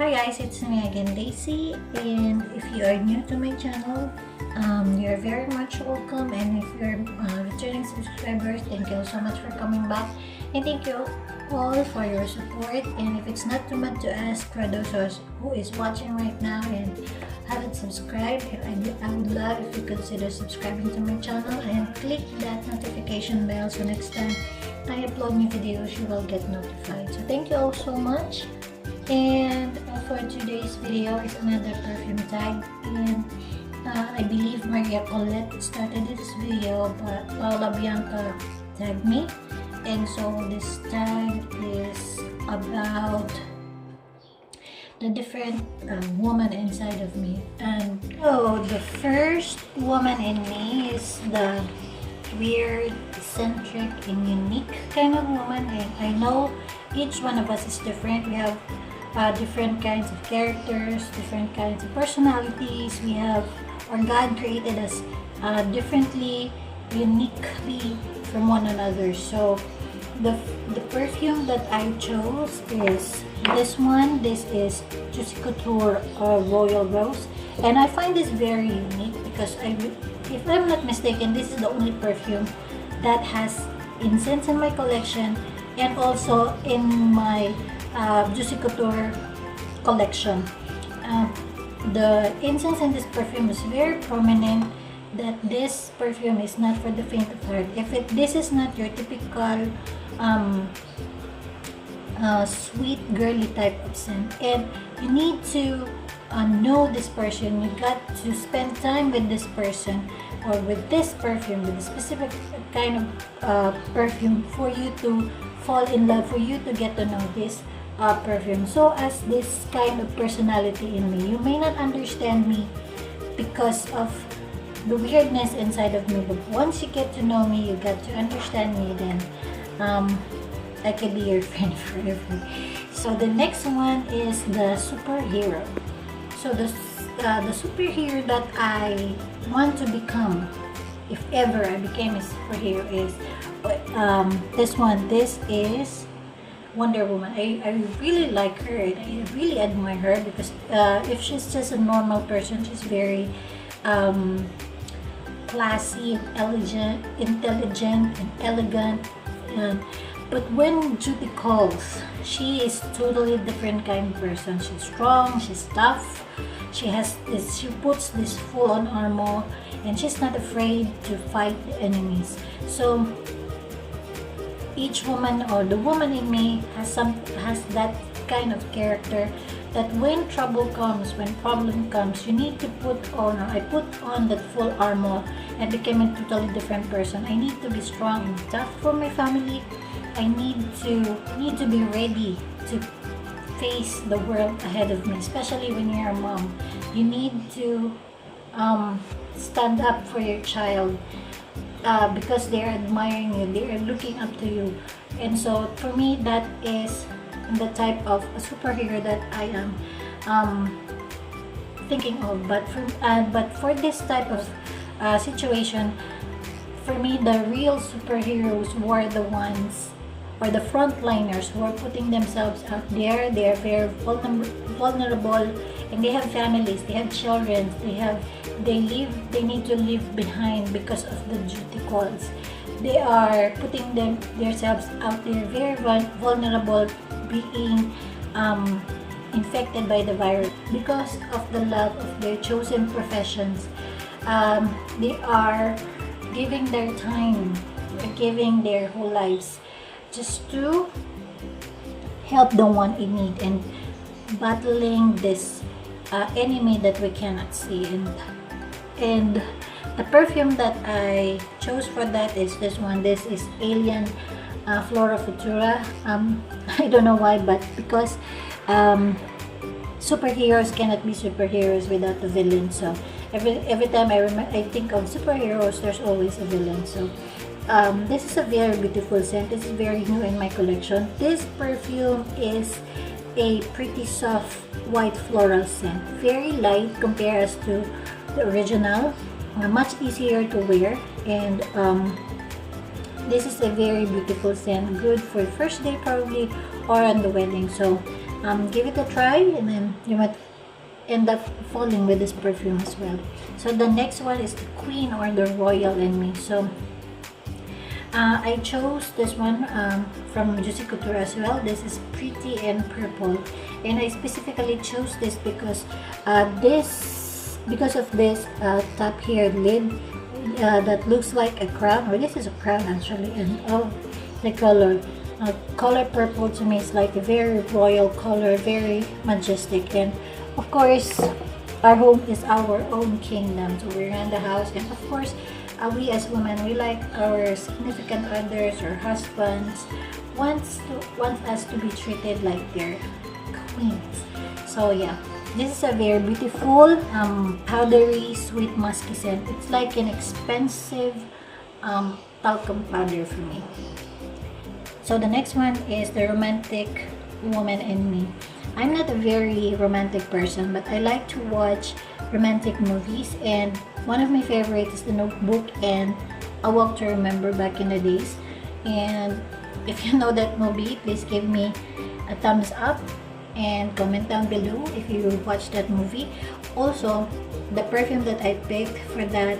Hi guys, it's me again, Daisy, and if you are new to my channel, you're very much welcome, and if you're returning subscribers, thank you so much for coming back, and thank you all for your support. And if it's not too much to ask, for those who is watching right now and haven't subscribed, I would love if you consider subscribing to my channel and click that notification bell so next time I upload new videos you will get notified. So thank you all so much. And for today's video is another perfume tag, and I believe Collette started this video, but Paola Bianka tagged me, and so this tag is about the different woman inside of me. And so the first woman in me is the weird, eccentric, and unique kind of woman, and I know each one of us is different. We have different kinds of characters, different kinds of personalities. We have, or God created us differently, uniquely from one another. So the perfume that I chose is this one. This is Juicy Couture Royal Rose, and I find this very unique because if I'm not mistaken, this is the only perfume that has incense in my collection and also in my Juicy Couture collection. The incense in this perfume is very prominent, that this perfume is not for the faint of heart. This is not your typical sweet girly type of scent, and you need to know this person. You got to spend time with this person or with this perfume, with a specific kind of perfume, for you to fall in love, for you to get to know this perfume. So as this kind of personality in me, you may not understand me because of the weirdness inside of me, but once you get to know me, you get to understand me, then I can be your friend forever. So the next one is the superhero. So the superhero that I want to become, if ever I became a superhero, is this one. This is Wonder Woman. I really like her, and I really admire her because if she's just a normal person, she's very classy and elegant, intelligent and elegant, but when duty calls, she is totally different kind of person. She's strong, she's tough, she puts this full-on armor, and she's not afraid to fight the enemies. So each woman, or the woman in me, has that kind of character, that when trouble comes, when problem comes, you need to put on, or I put on that full armor and became a totally different person. I need to be strong and tough for my family. I need to be ready to face the world ahead of me, especially when you're a mom. You need to stand up for your child because they're admiring you, they are looking up to you. And so for me, that is the type of a superhero that I am thinking of. But for this type of situation, for me, the real superheroes were the ones, or the frontliners, who are putting themselves out there. They are very vulnerable, and they have families, they have children, they need to leave behind because of the duty calls. They are putting themselves out there, very vulnerable, being infected by the virus because of the love of their chosen professions. They are giving their time, giving their whole lives just to help the one in need and battling this enemy that we cannot see. And the perfume that I chose for that is this one. This is Alien Flora Futura. I don't know why, but because superheroes cannot be superheroes without the villain. So every time I think of superheroes, there's always a villain. So this is a very beautiful scent. This is very new in my collection. This perfume is a pretty soft white floral scent, very light compared to the original, much easier to wear, and this is a very beautiful scent, good for first day probably, or on the wedding. So give it a try, and then you might end up falling with this perfume as well. So the next one is the Queen or the Royal in Me. So I chose this one from Juicy Couture as well. This is Pretty and Purple, and I specifically chose this because because of this top here lid that looks like a crown, or this is a crown actually, and the color purple to me is like a very royal color, very majestic. And of course, our home is our own kingdom, so we're in the house, and of course we as women, we like our significant others or husbands want us to be treated like their queens. So yeah, this is a very beautiful powdery sweet musky scent. It's like an expensive talcum powder for me. So the next one is the Romantic Woman in Me. I'm not a very romantic person, but I like to watch romantic movies, and one of my favorites is The Notebook and A Walk to Remember back in the days. And if you know that movie, please give me a thumbs up and comment down below if you watched that movie. Also, the perfume that I picked for that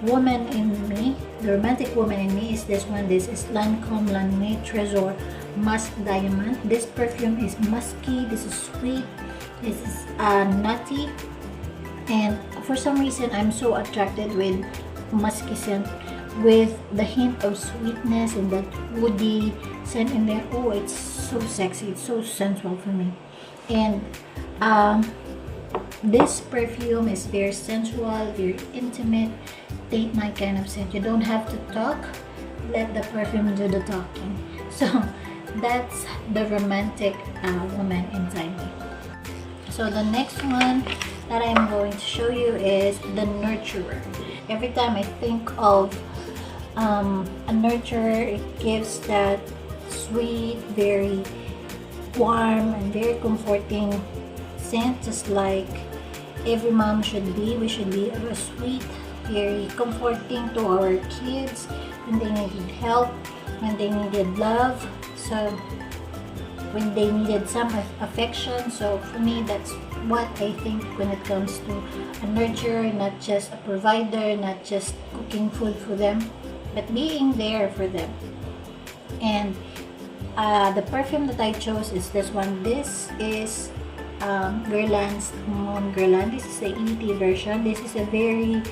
woman in me, the romantic woman in me, is this one. This is Lancome La Nuit Trésor Musk Diamant. This perfume is musky, this is sweet, this is nutty, and for some reason I'm so attracted with musky scent with the hint of sweetness and that woody scent in there. Oh, it's so sexy, it's so sensual for me. And this perfume is very sensual, very intimate, date night kind of scent. You don't have to talk, let the perfume do the talking. So that's the romantic woman inside me. So the next one that I'm going to show you is the Nurturer. Every time I think of a nurturer, it gives that sweet, very warm and very comforting scent, just like every mom should be. We should be a sweet, very comforting to our kids when they needed help, when they needed love, so when they needed some affection. So for me, that's what I think when it comes to a nurturer, not just a provider, not just cooking food for them, but being there for them. And the perfume that I chose is this one. This is Guerlain's Mon Guerlain. This is the ET version. This is a very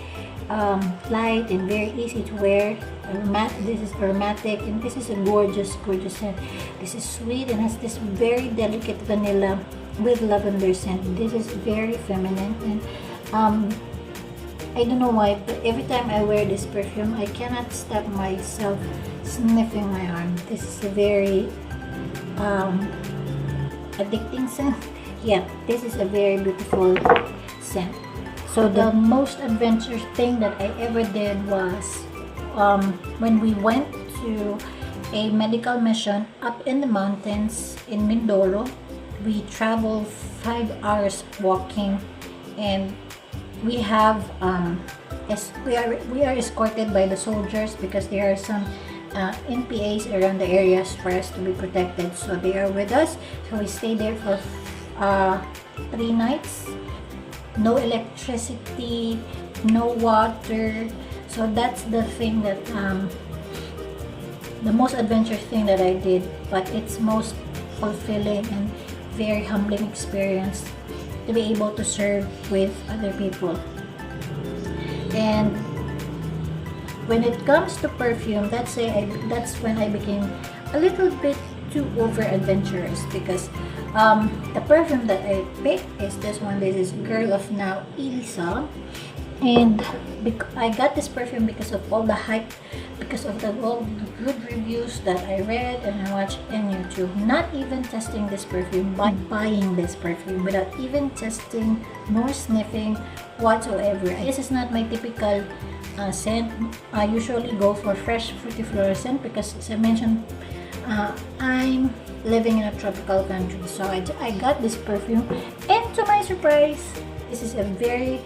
light and very easy to wear. This is aromatic, and this is a gorgeous scent. This is sweet and has this very delicate vanilla with lavender scent. This is very feminine, and I don't know why, but every time I wear this perfume, I cannot stop myself sniffing my arm. This is a very addicting scent. Yeah, this is a very beautiful scent. So the most adventurous thing that I ever did was when we went to a medical mission up in the mountains in Mindoro. We traveled 5 hours walking, and we have we are escorted by the soldiers because there are some NPAs around the areas for us to be protected. So they are with us. So we stayed there for 3 nights. No electricity, no water. So that's the thing that the most adventurous thing that I did, but it's most fulfilling and very humbling experience to be able to serve with other people. And when it comes to perfume, that's when I became a little bit too over adventurous, because the perfume that I picked is this one. This is Girl of Now, Elisa. And I got this perfume because of all the hype, because of all the good reviews that I read and I watched on YouTube. Not even testing this perfume, but buying this perfume without even testing nor sniffing whatsoever. This is not my typical scent. I usually go for fresh fruity floral scent because, as I mentioned, I'm living in a tropical country. So I got this perfume, and to my surprise, this is a very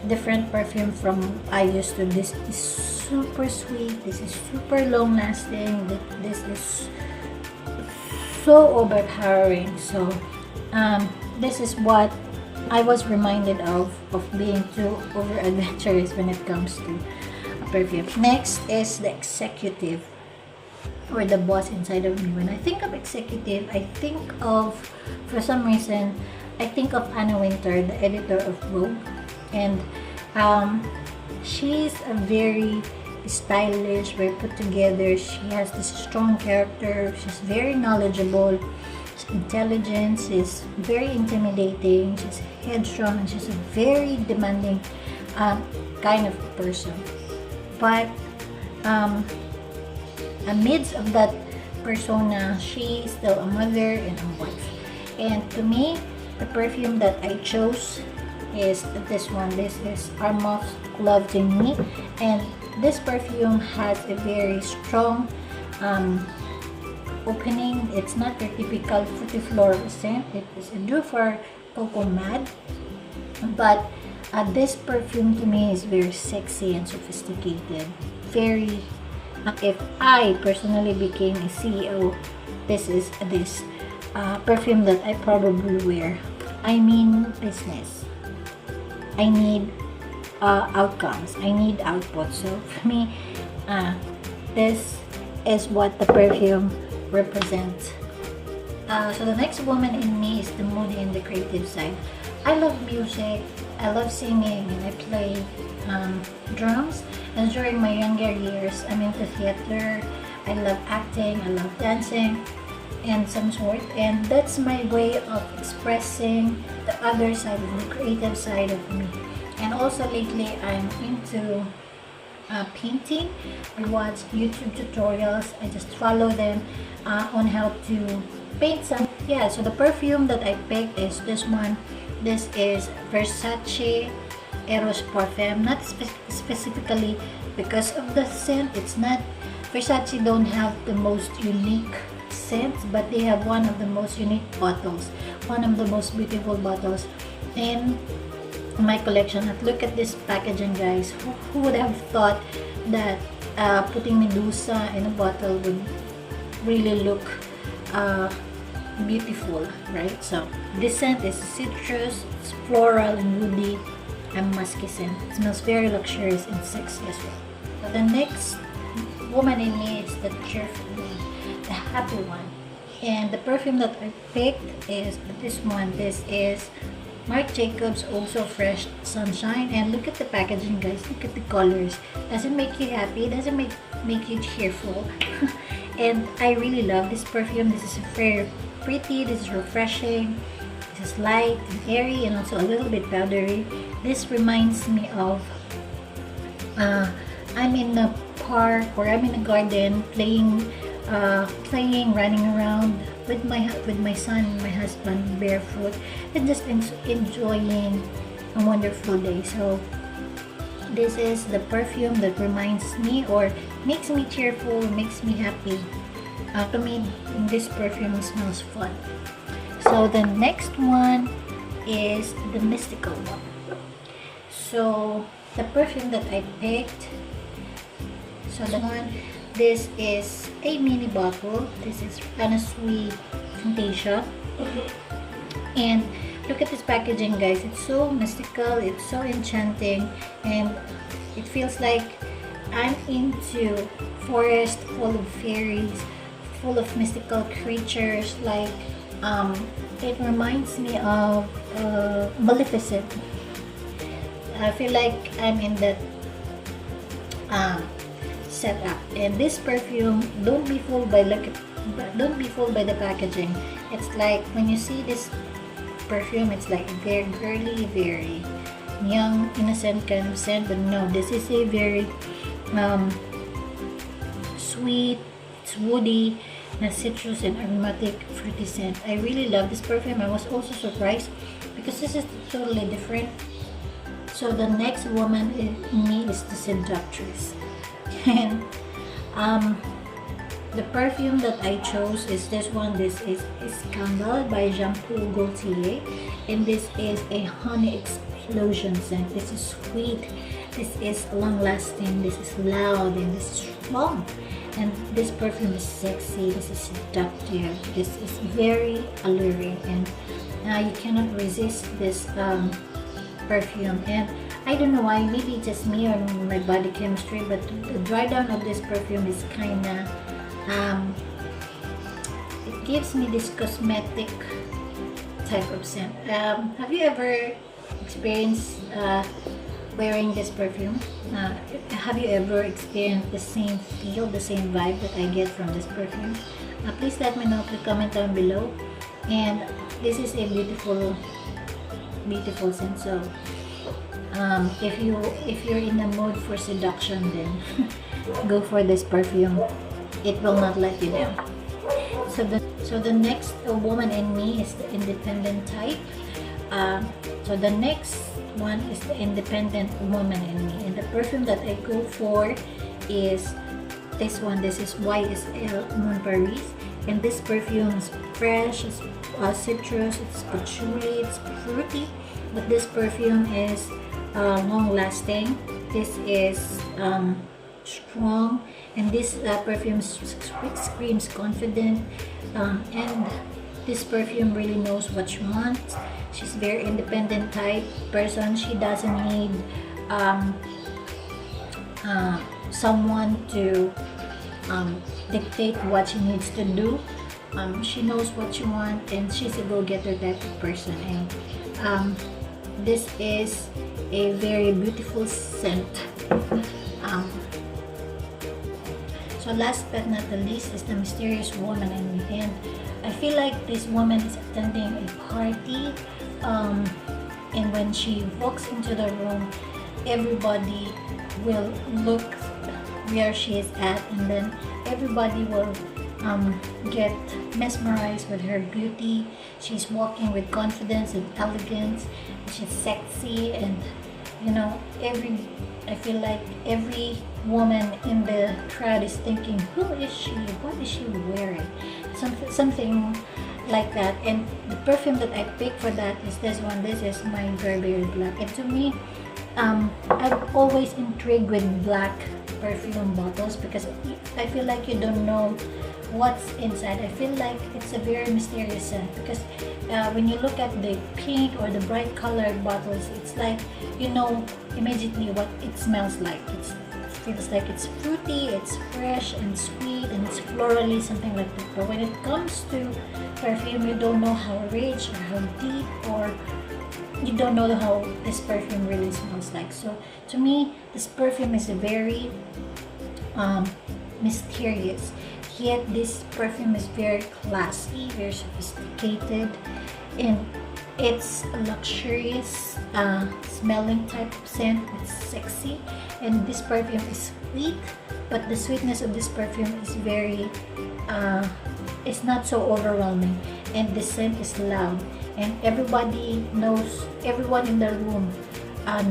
different perfume from I used to. This is super sweet, this is super long lasting, this is so overpowering. So this is what I was reminded of being too over adventurous when it comes to a perfume. Next is the executive, or the boss inside of me. When I think of executive, I think of, for some reason, I think of Anna Wintour, the editor of Vogue, and she's a very stylish, very put together. She has this strong character. She's very knowledgeable. She's intelligent. She's very intimidating. She's headstrong, and she's a very demanding kind of person. But amidst of that persona, she's still a mother and a wife. And to me, the perfume that I chose is this one. This is Armaf Love to Me, and this perfume has a very strong opening. It's not your typical fruity floral scent. It is a for cocoa mad, but this perfume to me is very sexy and sophisticated. Very, if I personally became a CEO, this is this perfume that I probably wear. I mean business. I need outcomes. I need output. So for me, this is what the perfume represents. So the next woman in me is the Moody and the creative side. I love music. I love singing, and I play drums. And during my younger years, I'm into theater. I love acting. I love dancing, and some sort. And that's my way of expressing the other side, the creative side of me. And also lately, I'm into painting. I watch YouTube tutorials. I just follow them on how to paint some. Yeah, so the perfume that I picked is this one. This is Versace Eros Perfume. Not specifically because of the scent. It's not, Versace don't have the most unique scents, but they have one of the most unique bottles, one of the most beautiful bottles in my collection. And look at this packaging, guys. Who would have thought that putting Medusa in a bottle would really look beautiful, right? So this scent is citrus, it's floral and woody and musky scent. It smells very luxurious and sexy as well. So the next woman in me is the cheerful one, the happy one. And the perfume that I picked is this one. This is Marc Jacobs Also Fresh Sunshine. And look at the packaging, guys. Look at the colors. Doesn't make you happy, doesn't make you cheerful. And I really love this perfume. This is very pretty, this is refreshing, this is light and airy, and also a little bit powdery. This reminds me of I'm in a park or I'm in a garden playing, running around with my son and my husband barefoot, and just enjoying a wonderful day. So this is the perfume that reminds me or makes me cheerful, makes me happy. To me, this perfume smells fun. So the next one is the mystical one. So the perfume that I picked, so the one, this is a mini bottle. This is Anna Sweet Fantasia. And look at this packaging, guys. It's so mystical, it's so enchanting, and it feels like I'm into forest full of fairies, full of mystical creatures. Like it reminds me of Maleficent. I feel like I'm in that setup. And this perfume, don't be fooled by the packaging. It's like when you see this perfume, it's like very girly, very young, innocent kind of scent. But no, this is a very sweet, it's woody, citrus and aromatic fruity scent. I really love this perfume. I was also surprised because this is totally different. So the next woman in me is the Seductress. And the perfume that I chose is this one. This is Scandal by Jean-Paul Gaultier, and this is a honey explosion scent. This is sweet, this is long lasting, this is loud, and this is strong. And this perfume is sexy, this is seductive, this is very alluring, and you cannot resist this perfume. And I don't know why, maybe it's just me or my body chemistry, but the dry down of this perfume is kinda it gives me this cosmetic type of scent. Have you ever experienced wearing this perfume? Have you ever experienced the same feel, the same vibe that I get from this perfume? Please let me know, please comment down below. And this is a beautiful scent. So if you're in the mood for seduction, then go for this perfume. It will not let you down. So the next woman in me is the independent type. So the next one is the independent woman in me, and the perfume that I go for is this one. This is YSL Mon Paris, and this perfume is fresh, it's citrus, it's patchouli, it's fruity, but this perfume is long lasting. This is strong, and this perfume screams confident, and this perfume really knows what she wants. She's very independent type person. She doesn't need someone to dictate what she needs to do. She knows what she wants, and she's a go-getter type of person. And this is a very beautiful scent. So last but not the least is the mysterious woman in me, and I feel like this woman is attending a party, and when she walks into the room, everybody will look where she is at, and then everybody will get mesmerized with her beauty. She's walking with confidence and elegance. She's sexy, and you know, I feel like every woman in the crowd is thinking, who is she? What is she wearing? Something like that. And the perfume that I picked for that is this one. This is my Burberry Black. And to me, I'm always intrigued with black perfume bottles because I feel like you don't know what's inside. I feel like it's a very mysterious scent because when you look at the pink or the bright colored bottles, it's like you know immediately what it smells like. It feels like it's fruity, it's fresh and sweet, and it's florally, something like that. But when it comes to perfume, you don't know how rich or how deep, or you don't know how this perfume really smells like. So to me, this perfume is very mysterious, yet this perfume is very classy, very sophisticated, and it's a luxurious smelling type of scent. It's sexy, and this perfume is sweet, but the sweetness of this perfume is very it's not so overwhelming, and the scent is loud, and everybody knows, everyone in the room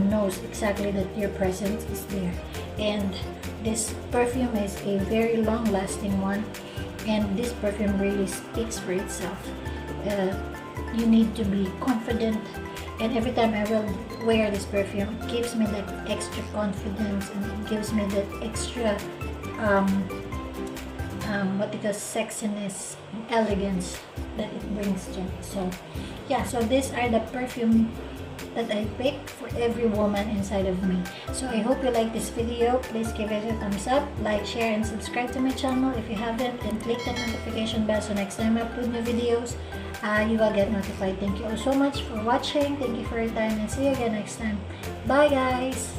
knows exactly that your presence is there. And this perfume is a very long lasting one, and this perfume really speaks for itself. You need to be confident, and every time I will wear this perfume, it gives me that extra confidence, and it gives me that extra what they call sexiness and elegance that it brings to me. So yeah, so these are the perfume that I picked for every woman inside of me. So I hope you like this video. Please give it a thumbs up, like, share, and subscribe to my channel if you haven't, and click the notification bell so next time I upload new videos, you will get notified. Thank you all so much for watching. Thank you for your time, and see you again next time. Bye guys.